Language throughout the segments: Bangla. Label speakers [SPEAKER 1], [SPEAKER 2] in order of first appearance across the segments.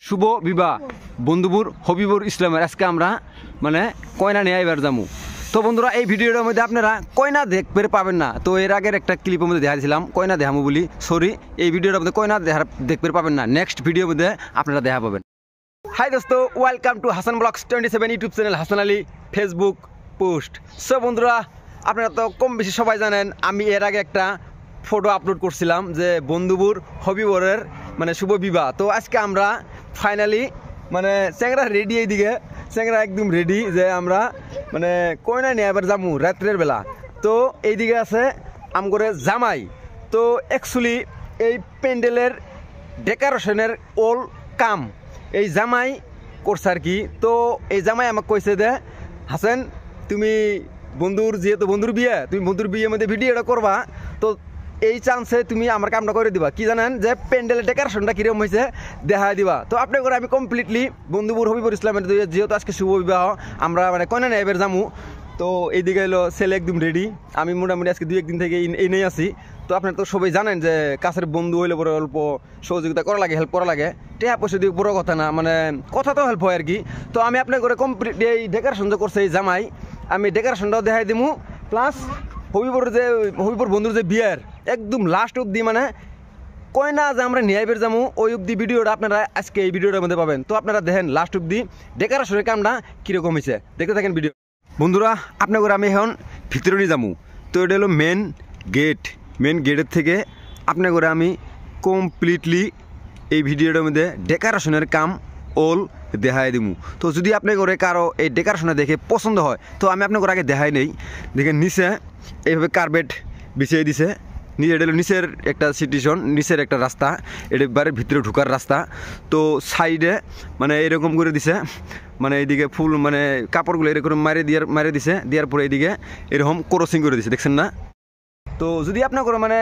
[SPEAKER 1] শুভ বিবাহ বন্ধুপুর হবিবুর ইসলামের আজকে আমরা মানে কয়না নিয়ে এবার যাবো। তো বন্ধুরা এই ভিডিওটার মধ্যে আপনারা কয়না দেখতে পাবেন না। তো এর আগের একটা ক্লিপের মধ্যে দেখাইছিলাম কয়না দেখাবো বলি, সরি এই ভিডিওটার মধ্যে কয়না দেখতে পাবেন না, নেক্সট ভিডিওর মধ্যে আপনারা দেখা পাবেন। হাই দোস্ত, welcome to Hasan blogs 27 YouTube channel Hasan Ali Facebook post. So বন্ধুরা আপনারা তো কম বেশি সবাই জানেন আমি এর আগে একটা ফটো আপলোড করছিলাম যে বন্ধুপুর হবিবরের মানে শুভ বিবাহ। তো আজকে আমরা ফাইনালি মানে চ্যাংরা রেডি, এইদিকে চ্যাংরা একদম রেডি যে আমরা মানে কয়না নিয়ে এবার যাবো রাত্রের বেলা। তো এইদিকে আছে আমগরে জামাই। তো অ্যাকচুয়ালি এই প্যান্ডেলের ডেকোরেশনের ওল কাম এই জামাই করছে আর কি। তো এই জামাই আমাকে কইছে যে হাসান তুমি বন্ধুর যেহেতু বন্ধুর বিয়ে, তুমি বন্ধুর বিয়ের মধ্যে ভিডিওটা করবা, তো এই চান্সে তুমি আমার কামটা করে দিবা। কি জানেন যে প্যান্ডেলের ডেকোরেশনটা কীরকম হয়েছে দেখা দিবা। তো আপনি করে আমি কমপ্লিটলি বন্ধুপুর হবিবুর ইসলামের যেহেতু আজকে শুভ বিবাহ আমরা মানে কয়না নিয়ে এবার যাবো। তো এইদিকে এলো ছেলে একদম রেডি, আমি মোটামুটি আজকে 2-1 দিন থেকে এই নিয়ে আসি। তো আপনারা তো সবাই জানেন যে কাছের বন্ধু হইলে পরে অল্প সহযোগিতা করা লাগে, হেল্প করা লাগে, টেহা পয়সা দিয়ে বড় কথা না, মানে কথা তো হেল্প হয় আর কি। তো আমি আপনার করে কমপ্লিট এই ডেকোরেশন যে করছে এই জামাই, আমি ডেকোরেশনটাও দেখাই দিমু, প্লাস হবিবুর বন্ধুর যে বিয়ের একদম লাস্ট অব্দি মানে কয়না যে আমরা নিয়ে বের যাবো ওই অব্দি ভিডিওটা আপনারা আজকে এই ভিডিওটার মধ্যে পাবেন। তো আপনারা দেখেন লাস্ট অব্দি ডেকোরেশনের কামটা কীরকম হয়েছে, দেখতে থাকেন ভিডিও। বন্ধুরা আপনার করে আমি এখন ভিতরে নিয়ে যাবো। তো এটা হলো মেন গেটের থেকে আপনার করে আমি কমপ্লিটলি এই ভিডিওটার মধ্যে ডেকোরেশনের কাম ওল দেখাই দিমু। তো যদি আপনি করে কারো এই ডেকোরেশনে দেখে পছন্দ হয় তো আমি আপনার করে আগে দেখাই নেই। দেখেন নিচে এইভাবে কার্পেট বিছিয়ে দিছে, এটা হলো নিচের একটা সিটিশন, নিচের একটা রাস্তা, এটা বাড়ির ভিতরে ঢোকার রাস্তা। তো সাইডে মানে এরকম করে দিছে, মানে এইদিকে ফুল মানে কাপড়গুলো এরকম মারে দিছে, দেওয়ার পরে এইদিকে এরকম ক্রসিং করে দিছে, দেখছেন না। তো যদি আপনার করে মানে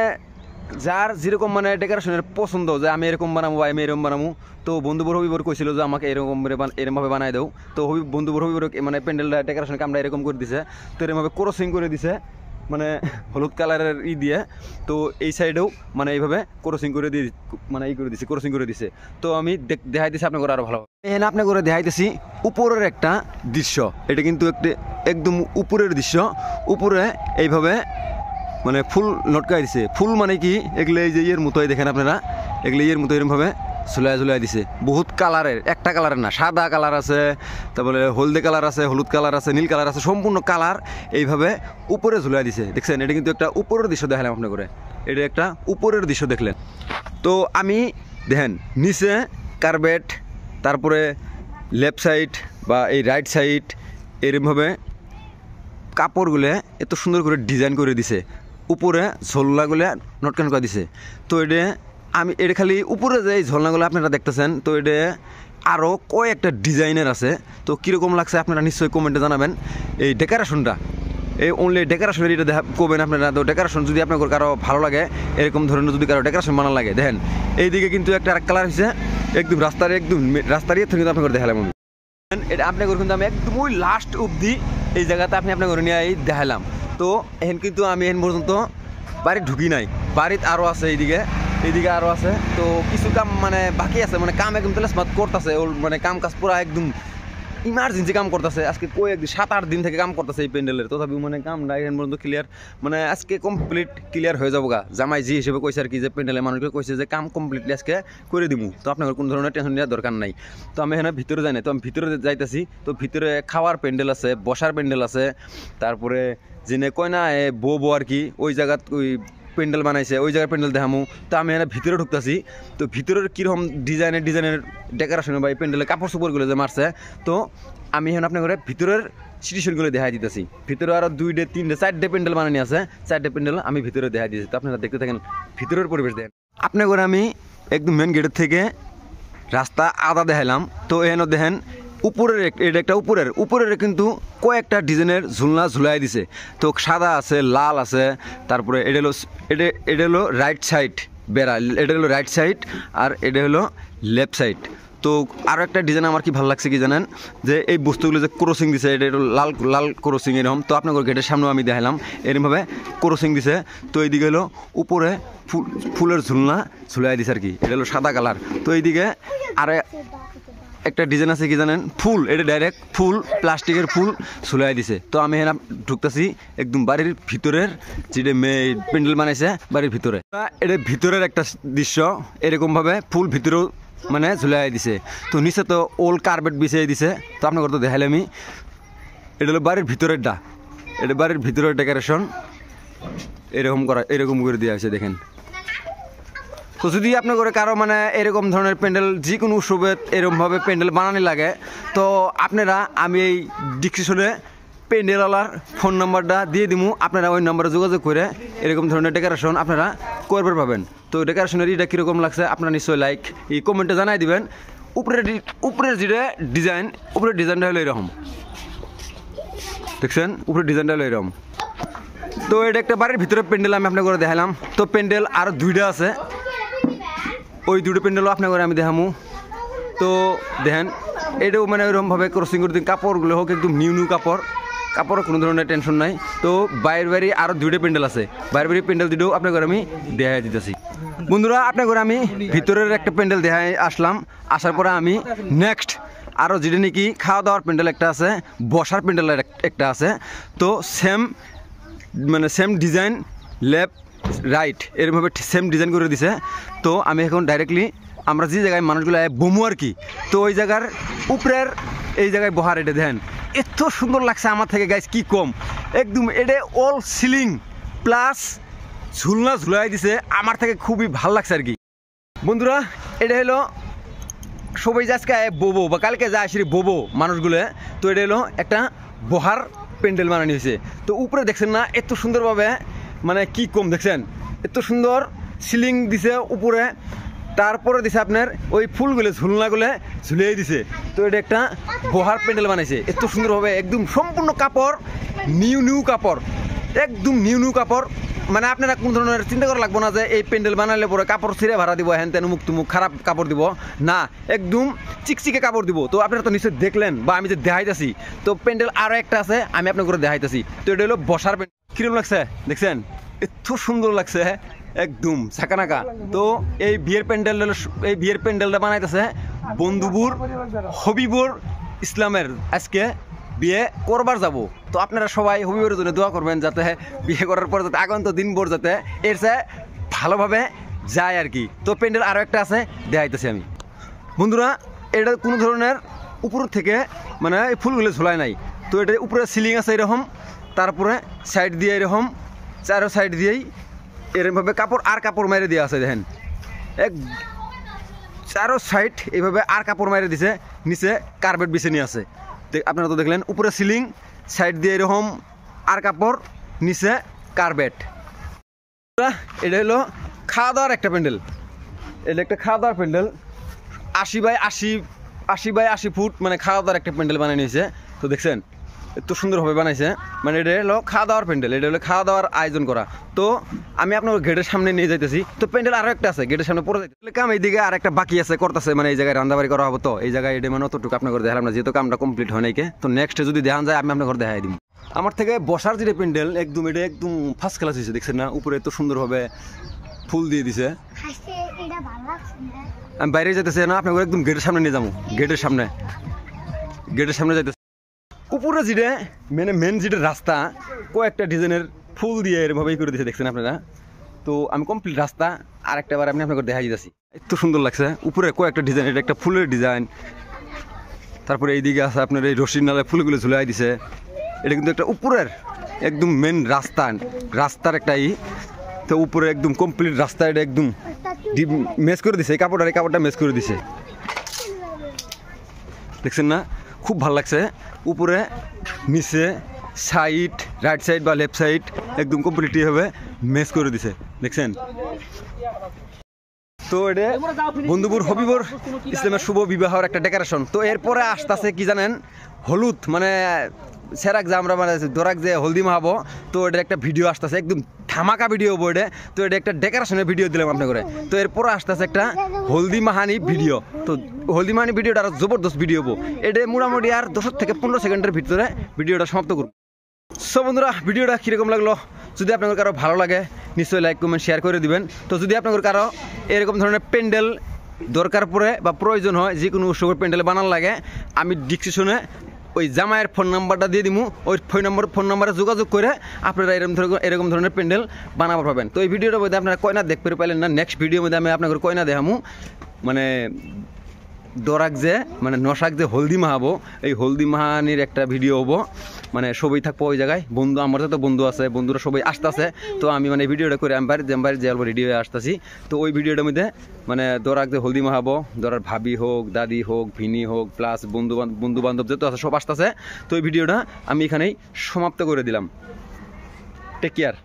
[SPEAKER 1] যার যেরকম মানে ডেকোরেশনের পছন্দ যে আমি এরকম বানাবো বা আমি এরকম বানাবো, তো বন্ধুবর হবিবর কইছিল যে আমাকে এরকমভাবে বানাই দেও। তো বন্ধুবর হবিবর মানে প্যান্ডেলটা ডেকোরেশন কামটা এরকম করে দিছে, তো এরকমভাবে ক্রসিং করে দিছে মানে হলুদ কালারের দিয়ে। তো এই সাইডেও মানে এইভাবে ক্রসিং করে দিয়ে মানে ক্রসিং করে দিছে। তো আমি দেখাই দিছি আপনার করে আরও ভালো। এখানে আপনার করে দেখাইতেছি উপরের একটা দৃশ্য, এটা কিন্তু একদম উপরের দৃশ্য। উপরে এইভাবে মানে ফুল লটকাই দিছে, ফুল মানে কি এগুলো এই যে ইয়ের মতোই দেখেন আপনারা, এগুলো ইয়ের মতো এরকমভাবে ঝুলাই দিছে। বহুত কালারের, একটা কালারের না, সাদা কালার আছে, তারপরে হলদে কালার আছে, হলুদ কালার আছে, নীল কালার আছে, সম্পূর্ণ কালার এইভাবে উপরে ঝুলাই দিছে, দেখছেন। এটা কিন্তু একটা উপরের দৃশ্য দেখালাম আপনার করে, এটা একটা উপরের দৃশ্য দেখলেন। তো আমি দেখেন নিচে কার্পেট, তারপরে লেফট সাইড বা এই রাইট সাইড এরকমভাবে কাপড়গুলো এত সুন্দর করে ডিজাইন করে দিছে, উপরে ঝোলনাগুলো নটকান করে দিছে। তো এটা খালি উপরে যে ঝোলনাগুলো আপনারা দেখতেছেন, তো এটা আরও কয়েকটা ডিজাইনের আছে। তো কীরকম লাগছে আপনারা নিশ্চয়ই কমেন্টে জানাবেন। এই ডেকোরেশনটা এই অনলি ডেকোরেশনের এটা করবেন আপনারা। তো ডেকোরেশন যদি আপনার কারো ভালো লাগে, এরকম ধরনের যদি কারো ডেকোরেশন বানানো লাগে, দেখেন এইদিকে কিন্তু একটা কালার হয়েছে একদম রাস্তার থেকে কিন্তু আপনার দেখালাম আমি। এটা আপনার কিন্তু আমি একদম ওই লাস্ট অবধি এই জায়গাতে আপনার ঘরে নিয়ে দেখালাম। তো এখন কিন্তু আমি এখন পর্যন্ত বাড়ি ঢুকি নাই, বাড়িতে আরও আছে, এইদিকে আরও আছে। তো কিছু কাম মানে বাকি আছে, মানে কাম একদম তাহলে স্মার্ট করতেছে, ওর মানে কাম কাজ পুরা একদম ইমার্জেন্সি কাম করতেছে। আজকে কয়েকদিন 7-8 দিন থেকে কাম করতেছে এই প্যান্ডেলের, তথাপি মানে কামটা এখন পর্যন্ত ক্লিয়ার, মানে আজকে কমপ্লিট ক্লিয়ার হয়ে যাবো গা। জামাই জি হিসেবে কইছে আর কি যে প্যান্ডেলের মানুষকে কইছে যে কাম কমপ্লিটলি আজকে করে দিবো। তো আপনার কোনো ধরনের টেনশন নেওয়ার দরকার নাই। তো আমি এখানে ভিতরে যাই না, তো আমি ভিতরে যাইতেছি। তো ভিতরে খাওয়ার প্যান্ডেল আছে, বসার প্যান্ডেল আছে, তারপরে যিনি কয়না বউ আর কি ওই জায়গাত ওই প্যান্ডেল বানাইছে, ওই জায়গার প্যান্ডেল দেখামু। তো আমি এখানে ভিতরে ঢুকতেছি। তো ভিতরের কীরকম ডিজাইনের ডেকোরেশন বা এই প্যান্ডেলের কাপড় চোপড়গুলো যে মারছে, তো আমি এখন আপনার ঘরে ভিতরের সিচুয়েশনগুলো দেখাই দিতেছি। ভিতরে আরও 2-3-4টে প্যান্ডেল বানানি আছে, 4টে প্যান্ডেল আমি ভিতরে দেখাই দিয়েছি। তো আপনারা দেখতে থাকেন ভিতরের পরিবেশ দেখেন। আপনার ঘরে আমি একদম মেন গেটের থেকে রাস্তা আদা দেখাইলাম। তো এখানে দেখেন উপরের এটা একটা উপরের কিন্তু কয়েকটা ডিজাইনের ঝুলাই দিছে। তো সাদা আছে, লাল আছে, তারপরে এটা হলো রাইট সাইড বেড়া, এটা হলো রাইট সাইড আর এটা হলো লেফট সাইড। তো আরও একটা ডিজাইন আমার কি ভালো লাগছে কি জানেন, যে এই বস্তুগুলো যে ক্রসিং দিছে, এটা একটু লাল লাল ক্রসিং এরকম। তো আপনার গেটের সামনেও আমি দেখালাম এরকমভাবে ক্রসিং দিছে। তো এইদিকে হলো উপরে ফুলের ঝুলনা ঝুলাই দিছে আর কি, এটা হলো সাদা কালার। তো এইদিকে আর একটা ডিজাইন আছে কি জানেন, ফুল, এটা ডাইরেক্ট ফুল, প্লাস্টিকের ফুল ঝুলাই দিছে। তো আমি এখানে ঢুকতেছি একদম বাড়ির ভিতরের, যেটা প্যান্ডেল বানাইছে বাড়ির ভিতরে, এটা ভিতরের একটা দৃশ্য। এরকমভাবে ফুল ভিতরেও মানে ঝুলাই দিছে। তো নিচে তো ওল্ড কার্পেট বিছিয়ে দিছে। তো আপনাকে তো দেখাইলে আমি, এটা হলো বাড়ির ভিতরেরটা, এটা বাড়ির ভিতরের ডেকোরেশন এরকম করা, এরকম করে দেওয়া হয়েছে দেখেন। তো যদি আপনার করে কারো মানে এরকম ধরনের প্যান্ডেল যে কোনো উৎসবে এরকমভাবে প্যান্ডেল বানানি লাগে, তো আপনারা আমি এই ডিসক্রিপশনে প্যান্ডেলওয়ালার ফোন নাম্বারটা দিয়ে দিব, আপনারা ওই নাম্বারে যোগাযোগ করে এরকম ধরনের ডেকোরেশন আপনারা করবে পাবেন। তো ডেকোরেশনের এটা কীরকম লাগছে আপনারা নিশ্চয়ই লাইক এই কমেন্টে জানাই দিবেন। উপরের যেটা ডিজাইন, উপরের ডিজাইনটা হলো এরকম, দেখছেন উপরের ডিজাইনটা হলো এরকম। তো এটা একটা বাড়ির ভিতরে প্যান্ডেল আমি আপনার করে দেখালাম। তো প্যান্ডেল আরও দুইটা আছে, ওই দুটো প্যান্ডেলও আপনার করে আমি দেখামু। তো দেখেন এটাও মানে ওইরকমভাবে ক্রসিং করে দিন, কাপড়গুলো হোক একদম নিউ কাপড়ের কোনো ধরনের টেনশন নাই। তো বাইরের বাড়ি আরও দুইটা প্যান্ডেল আছে, বাইরের বাড়ির প্যান্ডেল দুটো আপনার করে আমি দেখাই দিতেছি। বন্ধুরা আপনার করে আমি ভিতরের একটা প্যান্ডেল দেখাই আসলাম, আসার পরে আমি নেক্সট আরও যেটা নাকি খাওয়া দাওয়ার প্যান্ডেল একটা আছে, বসার প্যান্ডেল একটা আছে। তো সেম ডিজাইন লেফট রাইট এরকমভাবে সেম ডিজাইন করে দিছে। তো আমি এখন ডাইরেক্টলি আমরা যে জায়গায় মানুষগুলো বমু আর কি, তো ওই জায়গার উপরের এই জায়গায় বহার, এটা দেখেন এত সুন্দর লাগছে আমার থেকে গাইস, কি কম একদম। এটা অল সিলিং প্লাস ঝুলনা ঝুলাই দিছে, আমার থেকে খুবই ভাল লাগছে আর কি। বন্ধুরা এটা হলো সবাই যে আজকে বোবো বা কালকে যা আসি বোবো মানুষগুলো, তো এটা হলো একটা বহার প্যান্ডেল বানানো হয়েছে। তো উপরে দেখছেন না এত সুন্দরভাবে, মানে কি কম দেখছেন, এত সুন্দর সিলিং দিছে উপরে, তারপরে দিছে আপনার ওই ফুলগুলো ঝুলনাগুলো ঝুলিয়ে দিছে। তো এটা একটা বহার প্যান্ডেল বানাইছে এত সুন্দরভাবে, একদম সম্পূর্ণ কাপড় নিউ কাপড়, একদম নিউ কাপড়। মানে আপনারা কোন ধরনের চিন্তা করা লাগবো না যে এই প্যান্ডেল বানালে পরে কাপড় ছিঁড়ে ভাড়া দিব, হ্যান তেন মুখ তুমুক খারাপ কাপড় দিব না, একদম চিকচিকে কাপড় দিব। তো আপনারা তো নিশ্চয় দেখলেন বা আমি যে দেখাইতেছি, তো প্যান্ডেল আরও একটা আছে আমি আপনার করে দেখাইতেছি। তো এটা হলো বসার প্যান্ডেল, কিরকম লাগছে দেখছেন, এত সুন্দর লাগছে একদম ছাকানাকা। তো এই বিয়ের প্যান্ডেলটা বানাইতেছে বন্ধুবুর হবিবুর ইসলামের, আজকে বিয়ে করবার যাব। তো আপনারা সবাই হবিবুরের জন্য দোয়া করবেন, যাতে বিয়ে করার পর যাতে আগন্ত দিনভর যাতে এর চেয়ে ভালোভাবে যায় আর কি। তো প্যান্ডেল আরও একটা আছে দেখাইতেছি আমি। বন্ধুরা এটা কোনো ধরনের উপর থেকে মানে এই ফুলগুলো ঝোলায় নাই। তো এটা উপরে সিলিং আছে এরকম, তারপরে সাইড দিয়ে এরকম চারো সাইড দিয়েই এরকমভাবে কাপড় মেরে দেওয়া আছে দেখেন, এক চারো সাইড এইভাবে আর কাপড় মেরে দিছে, নিচে কার্পেট বিছে নিয়ে আছে। আপনারা তো দেখলেন উপরে সিলিং, সাইড দিয়ে এরকম আর কাপড়, নিচে কার্পেট। এটা হলো খাওয়া দাওয়ার একটা প্যান্ডেল, এটা একটা খাওয়া দাওয়ার প্যান্ডেল 80 বাই 80 ফুট, মানে খাওয়া দাওয়ার একটা প্যান্ডেল বানিয়ে নিয়েছে। তো দেখছেন এত সুন্দরভাবে বানাইছে, মানে এটা হলো খাওয়া দাওয়ার প্যান্ডেল, এটা হলো খাওয়া দাওয়ার আয়োজন করা। তো আমি আপনার গেটের সামনে নিয়ে যাইতেছি। তো প্যান্ডেল আরও একটা আছে গেটের সামনে পড়ে যাইতে কাম, এইদিকে আর একটা বাকি আছে করতেছে, মানে এই জায়গায় রান্নাবাড়ি করা হবে। তো এই জায়গায় এটা মানে অতটুকু আপনার করে দেখালাম না, যেহেতু কামটা কমপ্লিট হয় নাই। তো নেক্সট যদি দেখান যায় আমি আপনার ঘর দেখাই দিব। আমার থেকে বসার যেটা প্যান্ডেল একদম এটা একদম ফার্স্ট ক্লাস হয়েছে, দেখছেন না উপরে এত সুন্দরভাবে ফুল দিয়ে দিছে। আমি বাইরে যেতেছি না, আপনার একদম গেটের সামনে নিয়ে যাবো, গেটের সামনে যাইতেছে। উপরে যেটা মানে মেন যেটা রাস্তা কয়েকটা ডিজাইনের ফুল দিয়ে এরভাবেই করে দিয়েছে, দেখছেন আপনারা। তো আমি কমপ্লিট রাস্তা আর একটা বার আমি আপনাকে দেখাই দিতেছি, এত সুন্দর লাগছে। উপরে কয়েকটা ডিজাইন, এটা একটা ফুলের ডিজাইন, তারপরে এইদিকে আছে আপনার এই রশির নালায় ফুলগুলো ঝুলাই দিছে। এটা কিন্তু একটা উপরের একদম মেন রাস্তার একটা তো উপরে একদম কমপ্লিট রাস্তা, এটা একদম মেস করে দিছে, এই কাপড়টা মেস করে দিছে, দেখছেন না খুব ভালো লাগছে। উপরে নিচে সাইড রাইট সাইড বা লেফট সাইড একদম কমপ্লিটলি হবে মেস করে দিছে, দেখছেন। তো এটা বন্ধুবুর হবিবুর ইসলামের শুভ বিবাহের একটা ডেকোরেশন। তো এরপরে আসতেছে কি জানেন, হলুদ, মানে সেরাক যে আমরা মানে দোরাক যে হলদি মাহাবো, তো এটার একটা ভিডিও আসতেছে, একদম ধামাকা ভিডিও হবো এটা। তো এটা একটা ডেকোরেশনের ভিডিও দিলাম আপনার করে। তো এরপর আসতেছে একটা হলদি মাহানি ভিডিও। তো হলদি মাহানি ভিডিওটা আরো জবরদস্ত ভিডিও হবো। এটা মোটামুটি আর 10 থেকে 15 সেকেন্ডের ভিতরে ভিডিওটা সমাপ্ত করবো। সো বন্ধুরা, ভিডিওটা কীরকম লাগলো? যদি আপনাদের কারো ভালো লাগে নিশ্চয়ই লাইক কমেন্ট শেয়ার করে দিবেন। তো যদি আপনাদের কারো এরকম ধরনের প্যান্ডেল দরকার পড়ে বা প্রয়োজন হয়, যে কোনো উৎসবের প্যান্ডেল বানানো লাগে, আমি ডিসক্রিপশনে ওই জামাইয়ের ফোন নাম্বারটা দিয়ে দিব। ওই ফোন নাম্বারে যোগাযোগ করে আপনারা এরকম ধরনের প্যান্ডেল বানাবো পাবেন। তো এই ভিডিওটার মধ্যে আপনারা কয়না দেখতে পাইলেন না, নেক্সট ভিডিওর মধ্যে আমি আপনাদের কয়না দেখামু, মানে দরাক যে মানে নশাক যে হলদি মাহাবো, এই হলদি মাহানির একটা ভিডিও হবো। মানে সবাই থাকবো ওই জায়গায়, বন্ধু আমার তো বন্ধু আছে, বন্ধুরা সবাই আসতেছে। তো আমি মানে ভিডিওটা করে আমি বাড়ির যে রেডি হয়ে আসতেছি। তো ওই ভিডিওটার মধ্যে মানে দরাক যে হলদি মাহাবো, দরার ভাবি হোক, দাদি হোক, ভিনি হোক, প্লাস বন্ধু বান্ধব যত আছে সব আসতেছে। তো ওই ভিডিওটা আমি এখানেই সমাপ্ত করে দিলাম। Take care.